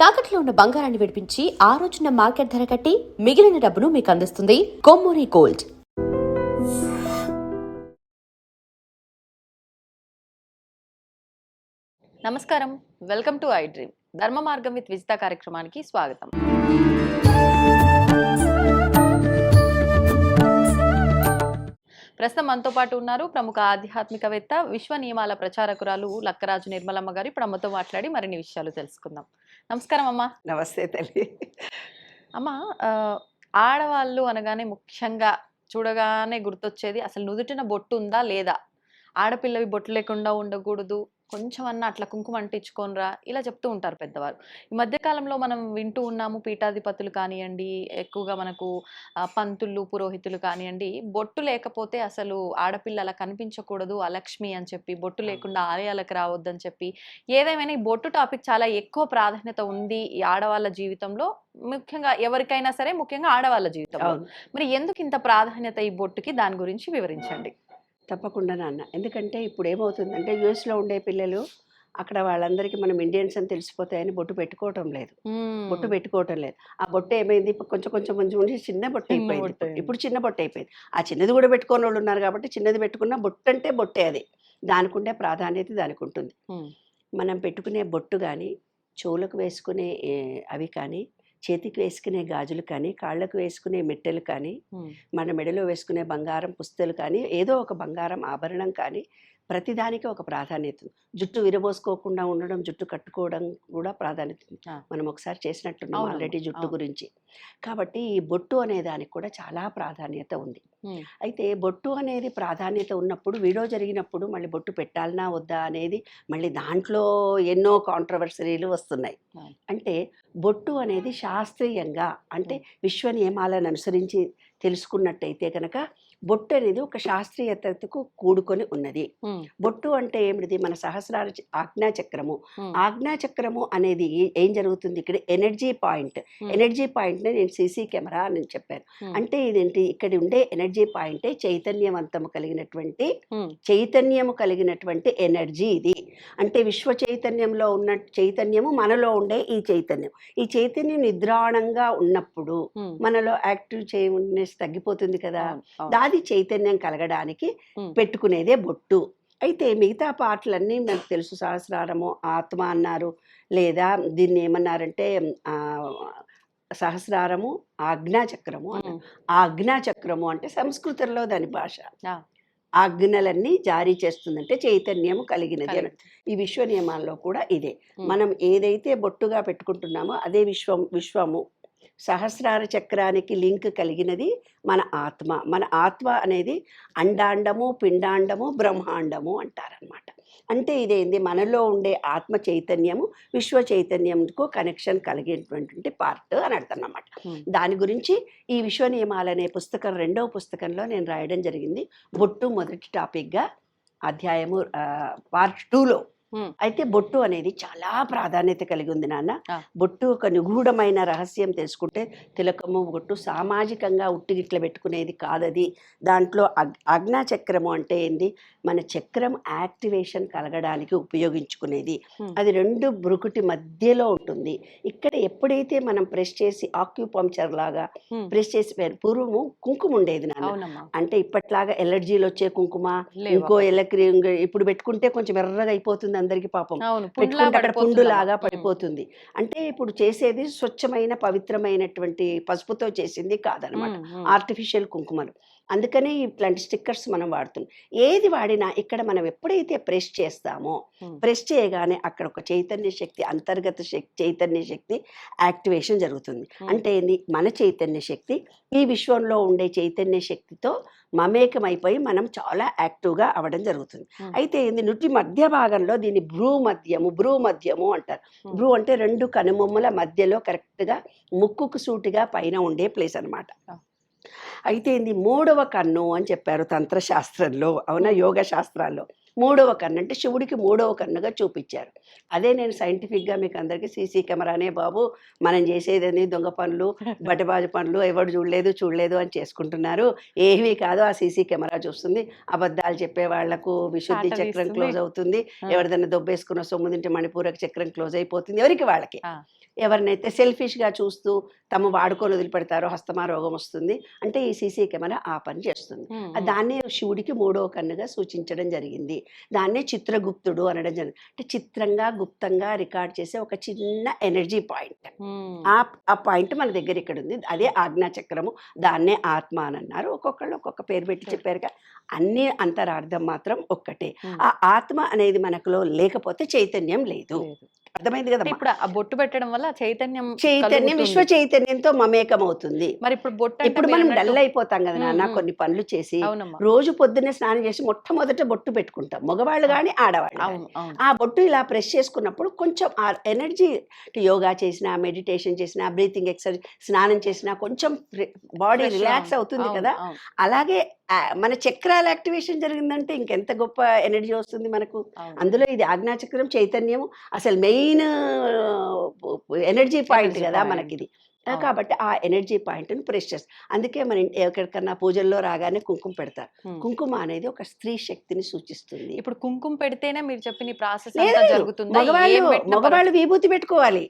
తాకట్లో ఉన్న బంగారాన్ని విడిపించి ఆ రోజున మార్కెట్ ధర కట్టి మిగిలిన డబ్బును మీకు అందిస్తుంది కొమ్మూరి గోల్డ్. నమస్కారం, వెల్కమ్ టు ఐ డ్రీమ్. ధర్మ మార్గం విత్ విజిత కార్యక్రమానికి స్వాగతం. ప్రస్తుతం మనతో పాటు ఉన్నారు ప్రముఖ ఆధ్యాత్మికవేత్త, విశ్వ నియమాల ప్రచారకురాలు లక్కరాజు నిర్మలమ్మ గారు. ఇప్పుడు అమ్మతో మాట్లాడి మరిన్ని విషయాలు తెలుసుకుందాం. నమస్కారం అమ్మ. నమస్తే తల్లి. అమ్మ, ఆడవాళ్ళు అనగానే ముఖ్యంగా చూడగానే గుర్తొచ్చేది అసలు నుదుటిన బొట్టు ఉందా లేదా, ఆడపిల్లవి బొట్టు లేకుండా ఉండకూడదు, కొంచెం అన్న అట్లా కుంకుమ అంటించుకోనరా, ఇలా చెప్తూ ఉంటారు పెద్దవారు. ఈ మధ్యకాలంలో మనం వింటూ ఉన్నాము, పీఠాధిపతులు కానివ్వండి, ఎక్కువగా మనకు పంతులు పురోహితులు కానివ్వండి, బొట్టు లేకపోతే అసలు ఆడపిల్ల అలా కనిపించకూడదు, అలక్ష్మి అని చెప్పి, బొట్టు లేకుండా ఆలయాలకు రావద్దని చెప్పి, ఏదేమైనా ఈ బొట్టు టాపిక్ చాలా ఎక్కువ ప్రాధాన్యత ఉంది ఈ ఆడవాళ్ళ జీవితంలో, ముఖ్యంగా ఎవరికైనా సరే, ముఖ్యంగా ఆడవాళ్ళ జీవితంలో. మరి ఎందుకు ఇంత ప్రాధాన్యత ఈ బొట్టుకి, దాని గురించి వివరించండి. తప్పకుండా నాన్న. ఎందుకంటే ఇప్పుడు ఏమవుతుందంటే యూఎస్లో ఉండే పిల్లలు అక్కడ వాళ్ళందరికీ మనం ఇండియన్స్ అని తెలిసిపోతాయని బొట్టు పెట్టుకోవటం లేదు. ఆ బొట్టు ఏమైంది, కొంచెం కొంచెం కొంచెం ఉండి చిన్న బొట్టు అయిపోయింది. ఇప్పుడు చిన్న బొట్టు అయిపోయింది. ఆ చిన్నది కూడా పెట్టుకోని వాళ్ళు ఉన్నారు కాబట్టి చిన్నది పెట్టుకున్న బొట్టు అంటే బొట్టే. అది దానికి ఉండే ప్రాధాన్యత దానికి ఉంటుంది. మనం పెట్టుకునే బొట్టు కానీ, చెవులకు వేసుకునే అవి కానీ, చేతికి వేసుకునే గాజులు కానీ, కాళ్ళకు వేసుకునే మెట్టెలు కానీ, మన మెడలో వేసుకునే బంగారం పుస్తలు కానీ, ఏదో ఒక బంగారం ఆభరణం కానీ, ప్రతిదానికి ఒక ప్రాధాన్యత. జుట్టు విరబోసుకోకుండా ఉండడం, జుట్టు కట్టుకోవడం కూడా ప్రాధాన్యత. మనం ఒకసారి చేసినట్టున్నాం ఆల్రెడీ జుట్టు గురించి. కాబట్టి ఈ బొట్టు అనే దానికి కూడా చాలా ప్రాధాన్యత ఉంది. అయితే బొట్టు అనేది ప్రాధాన్యత ఉన్నప్పుడు, వీడియో జరిగినప్పుడు మళ్ళీ బొట్టు పెట్టాలనా వద్దా అనేది మళ్ళీ దాంట్లో ఎన్నో కాంట్రవర్సరీలు వస్తున్నాయి. అంటే బొట్టు అనేది శాస్త్రీయంగా, అంటే విశ్వ నియమాలను అనుసరించి తెలుసుకున్నట్టయితే కనుక బొట్టు అనేది ఒక శాస్త్రీయతకు కూడుకొని ఉన్నది. బొట్టు అంటే ఏమిటిది, మన సహస్రార ఆజ్ఞాచక్రము. ఆజ్ఞాచక్రము అనేది ఏం జరుగుతుంది, ఇక్కడ ఎనర్జీ పాయింట్. ఎనర్జీ పాయింట్ నేను సీసీ కెమెరా అని చెప్పాను. అంటే ఇదేంటి, ఇక్కడ ఉండే ఎనర్జీ పాయింటే చైతన్యవంతము కలిగినటువంటి ఎనర్జీ ఇది. అంటే విశ్వ చైతన్యంలో ఉన్న చైతన్యము మనలో ఉండే ఈ చైతన్యం నిద్రాణంగా ఉన్నప్పుడు మనలో యాక్టివ్ చేయనెస్ తగ్గిపోతుంది కదా, దాది చైతన్యం కలగడానికి పెట్టుకునేదే బొట్టు. అయితే మిగతా పాటలన్నీ మనకు తెలుసు. సహస్రారము, ఆత్మ అన్నారు, లేదా దీన్ని ఏమన్నారంటే సహస్రారము ఆజ్ఞాచక్రము అన్నారు. ఆజ్ఞాచక్రము అంటే సంస్కృతంలో దాని భాష. ఆజ్ఞలన్నీ జారీ చేస్తుందంటే చైతన్యము కలిగినది అని. ఈ విశ్వ నియమాల్లో కూడా ఇదే. మనం ఏదైతే బొట్టుగా పెట్టుకుంటున్నామో అదే విశ్వము. సహస్రార చక్రానికి లింక్ కలిగినది మన ఆత్మ. మన ఆత్మ అనేది అండాండము, పిండాండము, బ్రహ్మాండము అంటారనమాట. అంటే ఇదేంది, మనలో ఉండే ఆత్మ చైతన్యము విశ్వ చైతన్యంకు కనెక్షన్ కలిగేటువంటి పార్ట్ అని అర్థం అన్నమాట. దాని గురించి ఈ విశ్వ నియమాలు అనే పుస్తకం 2వ పుస్తకంలో నేను రాయడం జరిగింది. బొట్టు మొదటి టాపిక్గా అధ్యాయము పార్ట్ 2లో. అయితే బొట్టు అనేది చాలా ప్రాధాన్యత కలిగి ఉంది నాన్న. బొట్టు ఒక నిగూఢమైన రహస్యం తెలుసుకుంటే, తిలకము బొట్టు సామాజికంగా ఉట్టిగిట్ల పెట్టుకునేది కాదది. దాంట్లో ఆజ్ఞాచక్రము అంటే ఏంది, మన చక్రం యాక్టివేషన్ కలగడానికి ఉపయోగించుకునేది. అది 2 బ్రుకుటి మధ్యలో ఉంటుంది. ఇక్కడ ఎప్పుడైతే మనం ప్రెస్ చేసి ఆక్యుపంక్చర్ లాగా ప్రెస్ చేసి, పూర్వము కుంకుమ ఉండేది నాన్న. అంటే ఇప్పట్లాగా ఎలర్జీలు వచ్చే కుంకుమ, ఇంకో ఇప్పుడు పెట్టుకుంటే కొంచెం ఎర్రగా అయిపోతుంది అందరికి, పాపం పెట్టుకుంటే అక్కడ పుండులాగా పడిపోతుంది. అంటే ఇప్పుడు చేసేది స్వచ్ఛమైన పవిత్రమైనటువంటి పసుపుతో చేసింది కాదనమాట, ఆర్టిఫిషియల్ కుంకుమలు. అందుకనే ఇట్లాంటి స్టిక్కర్స్ మనం వాడుతున్నాం. ఏది వాడినా ఇక్కడ మనం ఎప్పుడైతే ప్రెస్ చేస్తామో, ప్రెస్ చేయగానే అక్కడ ఒక చైతన్య శక్తి, అంతర్గత చైతన్య శక్తి యాక్టివేషన్ జరుగుతుంది. అంటే మన చైతన్య శక్తి ఈ విశ్వంలో ఉండే చైతన్య శక్తితో మమేకమైపోయి మనం చాలా యాక్టివ్గా అవ్వడం జరుగుతుంది. అయితే నుటి మధ్య భాగంలో దీన్ని భ్రూమధ్యము అంటారు. భ్రూ అంటే 2 కనుబొమ్మల మధ్యలో కరెక్ట్గా ముక్కుకు సూటిగా పైన ఉండే ప్లేస్ అనమాట. అయితే 3వ కన్ను అని చెప్పారు తంత్రశాస్త్రంలో, అవునా, యోగ శాస్త్రాల్లో. 3వ కన్ను అంటే శివుడికి 3వ కన్నుగా చూపించారు. అదే నేను సైంటిఫిక్గా మీకు అందరికీ సీసీ కెమెరానే బాబు, మనం చేసేదని దొంగ పనులు, బట్టబాజు పనులు ఎవరు చూడలేదు అని చేసుకుంటున్నారు. ఏమీ కాదు, ఆ సీసీ కెమెరా చూస్తుంది. అబద్ధాలు చెప్పే వాళ్లకు విశుద్ధి చక్రం క్లోజ్ అవుతుంది. ఎవరిదైనా దొబ్బేసుకున్న సొమ్ము తింటే మణిపూరక చక్రం క్లోజ్ అయిపోతుంది, ఎవరికి వాళ్ళకి. ఎవరినైతే సెల్ఫిష్గా చూస్తూ తమ వాడుకొని వదిలిపెడతారో హస్తమా రోగం వస్తుంది. అంటే ఈ సీసీ కెమెరా ఆ పని చేస్తుంది. దాన్నే శివుడికి 3వ కన్నుగా సూచించడం జరిగింది. దాన్నే చిత్రగుప్తుడు అనడం జరిగింది. అంటే చిత్రంగా గుప్తంగా రికార్డ్ చేసే ఒక చిన్న ఎనర్జీ పాయింట్. ఆ పాయింట్ మన దగ్గర ఇక్కడ ఉంది. అదే ఆజ్ఞాచక్రము. దాన్నే ఆత్మ అని అన్నారు. ఒక్కొక్కళ్ళు ఒక్కొక్క పేరు పెట్టి చెప్పారుగా. అన్ని అంతరార్థం మాత్రం ఒక్కటే. ఆ ఆత్మ అనేది మనకులో లేకపోతే చైతన్యం లేదు. అర్థమైంది కదా. ఇప్పుడు ఆ బొట్టు పెట్టడం వల్ల చైతన్యం విశ్వ చైతన్యంతో మమేకం అవుతుంది. మరి ఇప్పుడు బొట్టు ఇప్పుడు మనం డల్ అయిపోతాం కదా నాన్న కొన్ని పనులు చేసి. రోజు పొద్దున్నే స్నానం చేసి మొట్టమొదట బొట్టు పెట్టుకుంటాం, మగవాళ్ళు కానీ ఆడవాళ్ళు. ఆ బొట్టు ఇలా ప్రెస్ చేసుకున్నప్పుడు కొంచెం ఆ ఎనర్జీ, యోగా చేసినా, మెడిటేషన్ చేసినా, బ్రీతింగ్ ఎక్సర్సైజ్, స్నానం చేసినా కొంచెం బాడీ రిలాక్స్ అవుతుంది కదా. అలాగే మన చక్రాల యాక్టివేషన్ జరిగిందంటే ఇంకెంత గొప్ప ఎనర్జీ వస్తుంది మనకు. అందులో ఇది ఆజ్ఞాచక్రం చైతన్యము అసలు మెయిన్ ఎనర్జీ పాయింట్ కదా మనకిది. కాబట్టి ఆ ఎనర్జీ పాయింట్ని ప్రెస్ చేస్తారు. అందుకే మన ఎక్కడికన్నా పూజల్లో రాగానే కుంకుమ పెడతారు. కుంకుమ అనేది ఒక స్త్రీ శక్తిని సూచిస్తుంది. ఇప్పుడు కుంకుమ పెడితేనే మీరు చెప్పిన ప్రాసెస్ జరుగుతుంది. మగవాళ్ళు విభూతి పెట్టుకోవాలి.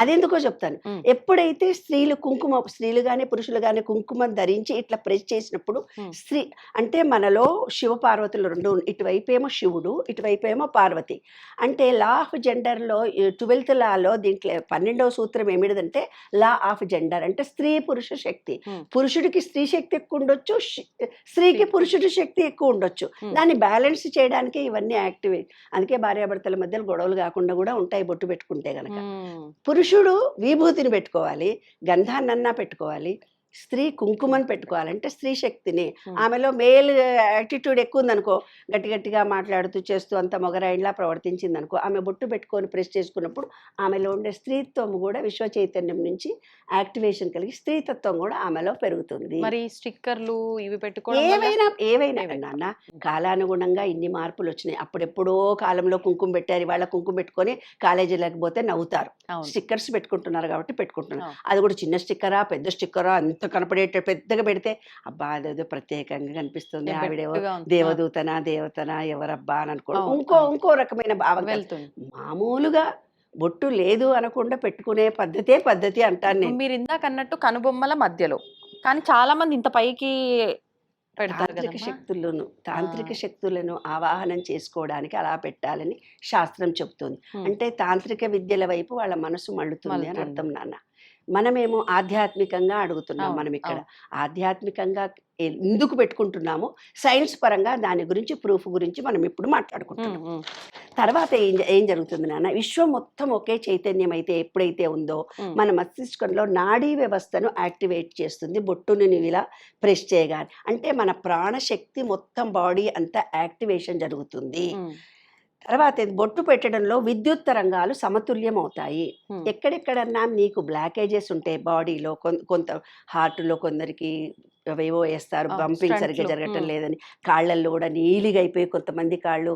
అదెందుకో చెప్తాను. ఎప్పుడైతే స్త్రీలు కానీ పురుషులు కానీ కుంకుమ ధరించి ఇట్లా ప్రెస్ చేసినప్పుడు స్త్రీ అంటే మనలో శివ పార్వతులు రెండు, ఇటువైపు ఏమో శివుడు, ఇటువైపు ఏమో పార్వతి. అంటే లా ఆఫ్ జెండర్లో 12th లాలో దీంట్లో 12వ సూత్రం ఏమిటంటే లా ఆఫ్ జెండర్ అంటే స్త్రీ పురుష శక్తి. పురుషుడికి స్త్రీ శక్తి ఎక్కువ ఉండొచ్చు, స్త్రీకి పురుషుడి శక్తి ఎక్కువ ఉండొచ్చు. దాన్ని బ్యాలెన్స్ చేయడానికి ఇవన్నీ యాక్టివేట్. అందుకే భార్యాభర్తల మధ్య గొడవలు కాకుండా కూడా ఉంటాయి బొట్టు పెట్టుకుంటే గనక. పురుషుడు విభూతిని పెట్టుకోవాలి, గంధాన్నన్నా పెట్టుకోవాలి, స్త్రీ కుంకుమని పెట్టుకోవాలంటే స్త్రీ శక్తిని. ఆమెలో మేల్ యాటిట్యూడ్ ఎక్కువ ఉందనుకో, గట్టిగా మాట్లాడుతూ చేస్తూ అంత మొగరాయిలా ప్రవర్తించింది అనుకో, ఆమె బొట్టు పెట్టుకొని ప్రెస్ చేసుకున్నప్పుడు ఆమెలో ఉండే స్త్రీత్వం కూడా విశ్వ చైతన్యం నుంచి యాక్టివేషన్ కలిగి స్త్రీతత్వం కూడా ఆమెలో పెరుగుతుంది. మరి స్టిక్కర్లు ఇవి పెట్టుకోవడం ఏవైనా నాన్న కాలానుగుణంగా ఇన్ని మార్పులు వచ్చినాయి. అప్పుడెప్పుడో కాలంలో కుంకుమ పెట్టారు, ఇవాళ కుంకుమ పెట్టుకొని కాలేజీలకు పోతే నవ్వుతారు. స్టిక్కర్స్ పెట్టుకుంటున్నారు కాబట్టి పెట్టుకుంటున్నారు. అది కూడా చిన్న స్టిక్కరా పెద్ద స్టిక్కరా అంత కనపడేట పెద్దగా పెడితే అబ్బా అదేదో ప్రత్యేకంగా కనిపిస్తుంది, ఆవిడేవో దేవతనా ఎవరబ్బా అని అనుకోవడం ఇంకో రకమైన భావం వెళ్తుంది. మామూలుగా బొట్టు లేదు అనకుండా పెట్టుకునే పద్ధతి అంటాను నేను. మీరు ఇందాక అన్నట్టు కనుబొమ్మల మధ్యలో, కానీ చాలా మంది ఇంత పైకి తాంత్రిక శక్తులను ఆవాహనం చేసుకోవడానికి అలా పెట్టాలని శాస్త్రం చెబుతుంది. అంటే తాంత్రిక విద్యల వైపు వాళ్ళ మనసు మళ్ళుతుంది అని అర్థం నాన్న. మనమేమో ఆధ్యాత్మికంగా అడుగుతున్నాం. మనం ఇక్కడ ఆధ్యాత్మికంగా ఎందుకు పెట్టుకుంటున్నాము, సైన్స్ పరంగా దాని గురించి ప్రూఫ్ గురించి మనం ఇప్పుడు మాట్లాడుకుంటున్నాం. తర్వాత ఏం జరుగుతుంది నాన్న, విశ్వం మొత్తం ఒకే చైతన్యం అయితే ఎప్పుడైతే ఉందో మన మస్తిష్కంలో నాడీ వ్యవస్థను యాక్టివేట్ చేస్తుంది బొట్టుని ఇలా ప్రెస్ చేయగానే. అంటే మన ప్రాణశక్తి మొత్తం బాడీ అంతా యాక్టివేషన్ జరుగుతుంది. తర్వాత బొట్టు పెట్టడంలో విద్యుత్ తరంగాలు సమతుల్యం అవుతాయి. ఎక్కడెక్కడన్నా నీకు బ్లాకేజెస్ ఉంటాయి బాడీలో, కొంత హార్ట్లో కొందరికి అవేవో వేస్తారు, బంపింగ్ సరిగ్గా జరగటం లేదని, కాళ్ళల్లో కూడా నీలిగా అయిపోయి కొంతమంది కాళ్ళు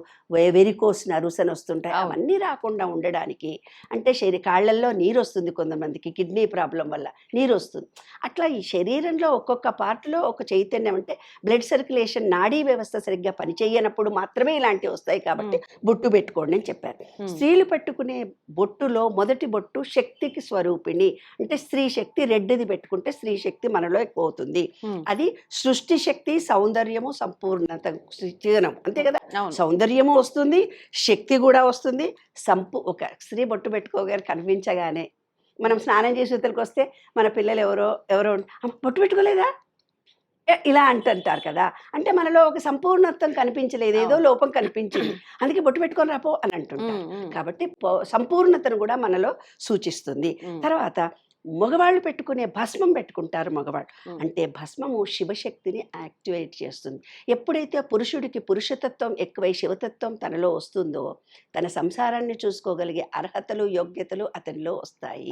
వెరికోస్ నర్వ్స్ అని వస్తుంటాయి. అవన్నీ రాకుండా ఉండడానికి అంటే కాళ్ళల్లో నీరు వస్తుంది, కొంతమందికి కిడ్నీ ప్రాబ్లం వల్ల నీరు వస్తుంది. అట్లా ఈ శరీరంలో ఒక్కొక్క పార్ట్లో ఒక చైతన్యం, అంటే బ్లడ్ సర్క్యులేషన్ నాడీ వ్యవస్థ సరిగ్గా పనిచేయనప్పుడు మాత్రమే ఇలాంటివి వస్తాయి. కాబట్టి బొట్టు పెట్టుకోండి అని చెప్పారు. స్త్రీలు పెట్టుకునే బొట్టులో మొదటి బొట్టు శక్తికి స్వరూపిణి, అంటే స్త్రీ శక్తి. రెడ్డిది పెట్టుకుంటే స్త్రీ శక్తి మనలో ఎక్కువ అవుతుంది. అది సృష్టి శక్తి, సౌందర్యము, సంపూర్ణత చిహ్నం. అంతే కదా, సౌందర్యము వస్తుంది, శక్తి కూడా వస్తుంది. ఒక స్త్రీ బొట్టు పెట్టుకోగానే కనిపించగానే మనం స్నానం చేసి ఉత్తరికి వస్తే మన పిల్లలు ఎవరో బొట్టు పెట్టుకోలేదా ఇలా అంటుంటారు కదా. అంటే మనలో ఒక సంపూర్ణత్వం కనిపించలేదు, ఏదో లోపం కనిపించింది, అందుకే బొట్టు పెట్టుకొని రాపో అని అంటుంటారు. కాబట్టి సంపూర్ణతను కూడా మనలో సూచిస్తుంది. తర్వాత మగవాళ్ళు పెట్టుకునే భస్మం పెట్టుకుంటారు. మగవాళ్ళు అంటే భస్మము శివశక్తిని యాక్టివేట్ చేస్తుంది. ఎప్పుడైతే పురుషుడికి పురుషతత్వం ఎక్కువై శివతత్వం తనలో వస్తుందో తన సంసారాన్ని చూసుకోగలిగే అర్హతలు యోగ్యతలు అతనిలో వస్తాయి.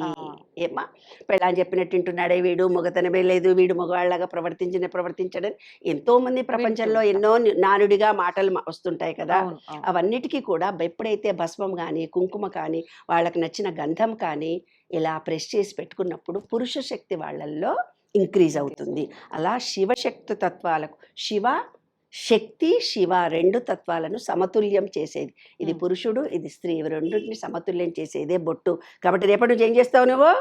ఏమా పెళ్ళాని చెప్పినట్టు వింటున్నాడే వీడు మగతనమే లేదు, వీడు మగవాళ్ళగా ప్రవర్తించడం ఎంతో మంది ప్రపంచంలో ఎన్నో నానుడిగా మాటలు వస్తుంటాయి కదా. అవన్నిటికీ కూడా ఎప్పుడైతే భస్మం కానీ కుంకుమ కానీ వాళ్ళకి నచ్చిన గంధం కానీ ఇలా ప్రెస్ చేసి పెట్టుకున్నప్పుడు పురుష శక్తి వాళ్ళల్లో ఇంక్రీజ్ అవుతుంది. అలా శివశక్తి తత్వాలకు శివ శక్తి శివ 2 తత్వాలను సమతుల్యం చేసేది. ఇది పురుషుడు, ఇది స్త్రీ, ఇవి రెండింటిని సమతుల్యం చేసేదే బొట్టు. కాబట్టి రేపటి నుంచి ఏం చేస్తావు నువ్వు?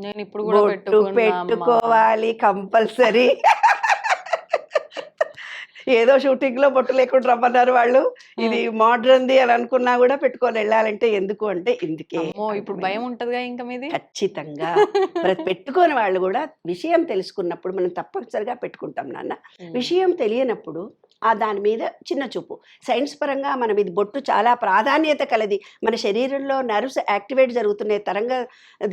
నేను ఇప్పుడు కూడా బొట్టు పెట్టుకోవాలి కంపల్సరీ. ఏదో షూటింగ్ లో బొట్టు లేకుండా రమ్మన్నారు వాళ్ళు, ఇది మోడ్రన్ది అని అనుకున్నా కూడా పెట్టుకొని వెళ్ళాలంటే ఎందుకు అంటే ఇందుకే. ఇప్పుడు భయం ఉంటదిగా ఇంకా మీది. ఖచ్చితంగా పెట్టుకోని వాళ్ళు కూడా విషయం తెలుసుకున్నప్పుడు మనం తప్పనిసరిగా పెట్టుకుంటాం నాన్న. విషయం తెలియనప్పుడు దాని మీద చిన్న చూపు. సైన్స్ పరంగా మనం ఇది బొట్టు చాలా ప్రాధాన్యత కలది. మన శరీరంలో నర్వ్స్ యాక్టివేట్ జరుగుతున్నాయి,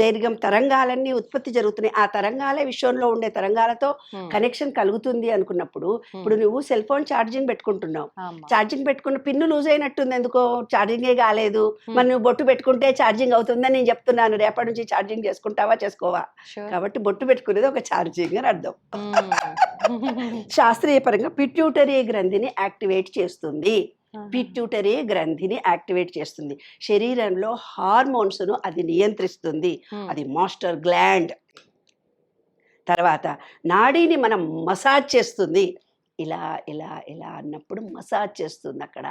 దీర్ఘం తరంగాలన్నీ ఉత్పత్తి జరుగుతున్నాయి. ఆ తరంగాలే విశ్వంలో ఉండే తరంగాలతో కనెక్షన్ కలుగుతుంది అనుకున్నప్పుడు, ఇప్పుడు నువ్వు సెల్ ఫోన్ ఛార్జింగ్ పెట్టుకుంటున్నావు, ఛార్జింగ్ పెట్టుకున్న పిన్ను లూజ్ అయినట్టుంది, ఎందుకో ఛార్జింగే కాలేదు. మరి నువ్వు బొట్టు పెట్టుకుంటే ఛార్జింగ్ అవుతుందని నేను చెప్తున్నాను. రేపటి నుంచి ఛార్జింగ్ చేసుకుంటావా చేసుకోవా? కాబట్టి బొట్టు పెట్టుకునేది ఒక ఛార్జింగ్ అని అర్థం. శాస్త్రీయ పరంగా పిట్యూటరీ గ్రంథిని యాక్టివేట్ చేస్తుంది. పిట్యూటరీ గ్రంథిని యాక్టివేట్ చేస్తుంది. శరీరంలో హార్మోన్స్ను అది నియంత్రిస్తుంది. అది మాస్టర్ గ్లాండ్. తర్వాత నాడీని మనం మసాజ్ చేస్తుంది. ఇలా ఇలా ఇలా అన్నప్పుడు మసాజ్ చేస్తుంది అక్కడ.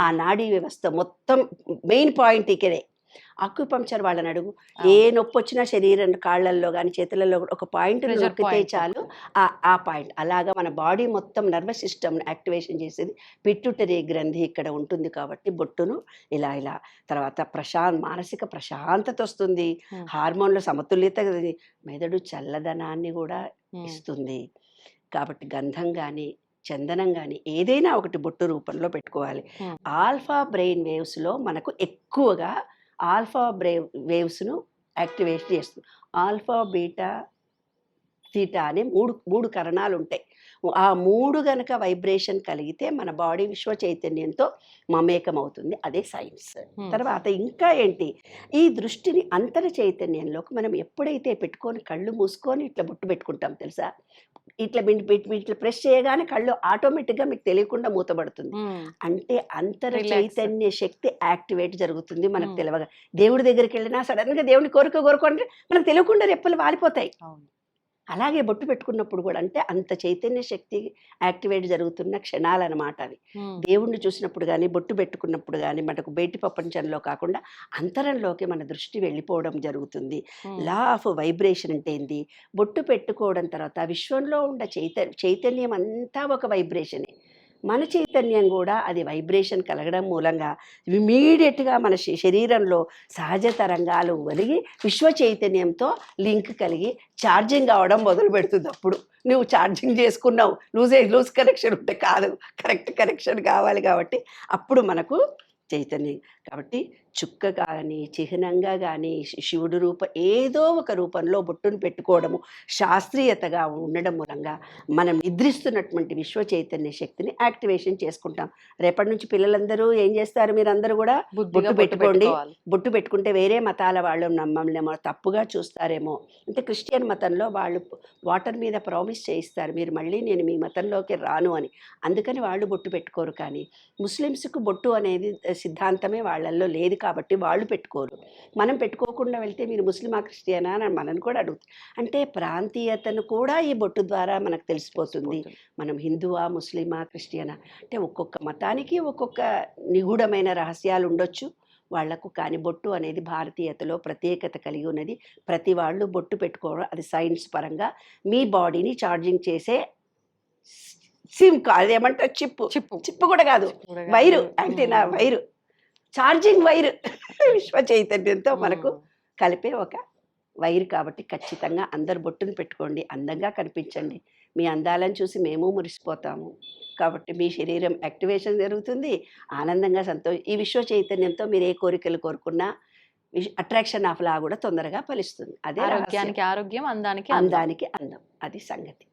ఆ నాడీ వ్యవస్థ మొత్తం మెయిన్ పాయింట్ ఇక్కడే. అక్యుపంక్చర్ వాళ్ళని అడుగు, ఏ నొప్పి వచ్చినా శరీరం కాళ్ళల్లో కానీ చేతులలో ఒక పాయింట్ నొక్కితే చాలు ఆ పాయింట్. అలాగా మన బాడీ మొత్తం నర్వస్ సిస్టమ్ యాక్టివేషన్ చేసేది పిట్యూటరీ గ్రంథి ఇక్కడ ఉంటుంది. కాబట్టి బొట్టును ఇలా ఇలా తర్వాత మానసిక ప్రశాంతత వస్తుంది, హార్మోన్ల సమతుల్యత, మెదడు చల్లదనాన్ని కూడా ఇస్తుంది. కాబట్టి గంధం కానీ చందనం కానీ ఏదైనా ఒకటి బొట్టు రూపంలో పెట్టుకోవాలి. ఆల్ఫా బ్రెయిన్ వేవ్స్లో మనకు ఎక్కువగా ఆల్ఫా వేవ్స్ను యాక్టివేట్ చేస్తుంది. ఆల్ఫా బీటా థీటా అనే మూడు కరణాలు ఉంటాయి. ఆ 3 గనక వైబ్రేషన్ కలిగితే మన బాడీ విశ్వ చైతన్యంతో మమేకం అవుతుంది. అదే సైన్స్. తర్వాత ఇంకా ఏంటి, ఈ దృష్టిని అంతర చైతన్యంలోకి మనం ఎప్పుడైతే పెట్టుకొని కళ్ళు మూసుకొని ఇట్లా బొట్టు పెట్టుకుంటాం తెలుసా, ఇట్లా ఇట్లా ప్రెస్ చేయగానే కళ్ళు ఆటోమేటిక్గా మీకు తెలియకుండా మూతబడుతుంది. అంటే అంతర చైతన్య శక్తి యాక్టివేట్ జరుగుతుంది. మనకు తెలియగా దేవుడి దగ్గరికి వెళ్ళినా సడన్గా దేవుని కోరుకుంటే మనకు తెలియకుండా రెప్పలు వాలిపోతాయి. అలాగే బొట్టు పెట్టుకున్నప్పుడు కూడా అంటే అంత చైతన్య శక్తి యాక్టివేట్ జరుగుతున్న క్షణాలు అన్నమాట అవి. దేవుణ్ణి చూసినప్పుడు కానీ బొట్టు పెట్టుకున్నప్పుడు కానీ మనకు బయటి ప్రపంచంలో కాకుండా అంతరంలోకి మన దృష్టి వెళ్ళిపోవడం జరుగుతుంది. లా ఆఫ్ వైబ్రేషన్ అంటే ఏంది, బొట్టు పెట్టుకోవడం తర్వాత విశ్వంలో ఉన్న చైతన్యం అంతా ఒక వైబ్రేషనే. మన చైతన్యం కూడా అది వైబ్రేషన్ కలగడం మూలంగా ఇమీడియట్గా మన శరీరంలో సహజ తరంగాలు ఒలిగి విశ్వ చైతన్యంతో లింక్ కలిగి ఛార్జింగ్ అవ్వడం మొదలు పెడుతుంది. అప్పుడు నువ్వు ఛార్జింగ్ చేసుకున్నావు, లూజ్ కనెక్షన్ ఉంటే కాదు, కరెక్ట్ కనెక్షన్ కావాలి. కాబట్టి అప్పుడు మనకు చైతన్యం. కాబట్టి చుక్క కానీ చిహ్నంగా కానీ శివుడు ఏదో ఒక రూపంలో బొట్టును పెట్టుకోవడము శాస్త్రీయతగా ఉండడం మూలంగా మనం నిద్రిస్తున్నటువంటి విశ్వ చైతన్య శక్తిని యాక్టివేషన్ చేసుకుంటాం. రేపటి నుంచి పిల్లలందరూ ఏం చేస్తారు, మీరందరూ కూడా బొట్టు పెట్టుకోండి. బొట్టు పెట్టుకుంటే వేరే మతాల వాళ్ళు మమ్మల్ని తప్పుగా చూస్తారేమో. అంటే క్రిస్టియన్ మతంలో వాళ్ళు వాటర్ మీద ప్రామిస్ చేయిస్తారు, మీరు మళ్ళీ నేను మీ మతంలోకి రాను అని. అందుకని వాళ్ళు బొట్టు పెట్టుకోరు. కానీ ముస్లిమ్స్కు బొట్టు అనేది సిద్ధాంతమే వాళ్ళల్లో లేదు కాబట్టి వాళ్ళు పెట్టుకోరు. మనం పెట్టుకోకుండా వెళ్తే మీరు ముస్లిమా క్రిస్టియనా అని మనని కూడా అడుగుతుంది. అంటే ప్రాంతీయతను కూడా ఈ బొట్టు ద్వారా మనకు తెలిసిపోతుంది. మనం హిందువా ముస్లిమా క్రిస్టియనా అంటే ఒక్కొక్క మతానికి ఒక్కొక్క నిగూఢమైన రహస్యాలు ఉండొచ్చు వాళ్లకు. కానీ బొట్టు అనేది భారతీయతలో ప్రత్యేకత కలిగి ఉన్నది. ప్రతి వాళ్ళు బొట్టు పెట్టుకోవడం అది సైన్స్ పరంగా మీ బాడీని ఛార్జింగ్ చేసే సిమ్ కాదు, ఏమంటారు చిప్పు కూడా కాదు, వైరు అంటే నా వైరు, ఛార్జింగ్ వైరు విశ్వ చైతన్యంతో మనకు కలిపే ఒక వైరు. కాబట్టి ఖచ్చితంగా అందరు బొట్టును పెట్టుకోండి, అందంగా కనిపించండి. మీ అందాలను చూసి మేము మురిసిపోతాము. కాబట్టి మీ శరీరం యాక్టివేషన్ జరుగుతుంది, ఆనందంగా ఈ విశ్వ చైతన్యంతో మీరు ఏ కోరికలు కోరుకున్నా అట్రాక్షన్ ఆఫ్ లా కూడా తొందరగా ఫలిస్తుంది. అదే ఆరోగ్యానికి ఆరోగ్యం, అందానికి అందం. అది సంగతి.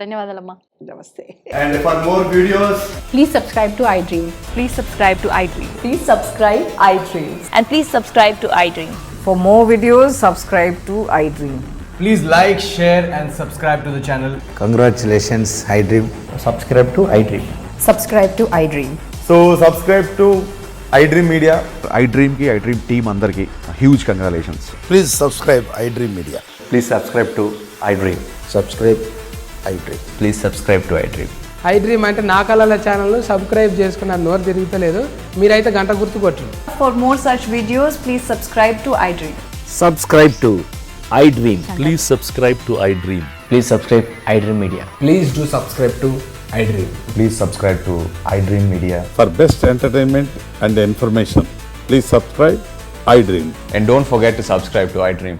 ధన్యవాదాలమ్మా. నమస్తే. And for more videos, Please subscribe to iDream. Please subscribe to iDream. Please subscribe iDream. And please subscribe to iDream. For more videos, subscribe to iDream. please like, share and subscribe to the channel. Congratulations, iDream. Subscribe to iDream. Subscribe to iDream. So subscribe to iDream Media. iDream ki iDream team andarki huge congratulations. Please subscribe iDream Media. Please subscribe to iDream. Subscribe iDream. Please subscribe to iDream. I dream అంటే నా కళల ఛానల్ను subscribe చేసుకున్న నోరు తిరుగుతలేదు. మీరైతే గంట గుర్తు కొట్టండి. For more such videos, please subscribe to iDream. Subscribe to iDream. Please subscribe to iDream. Please subscribe iDream Media. Please do subscribe to iDream. Please subscribe to iDream Media. For best entertainment and information, please subscribe iDream. And don't forget to subscribe to iDream.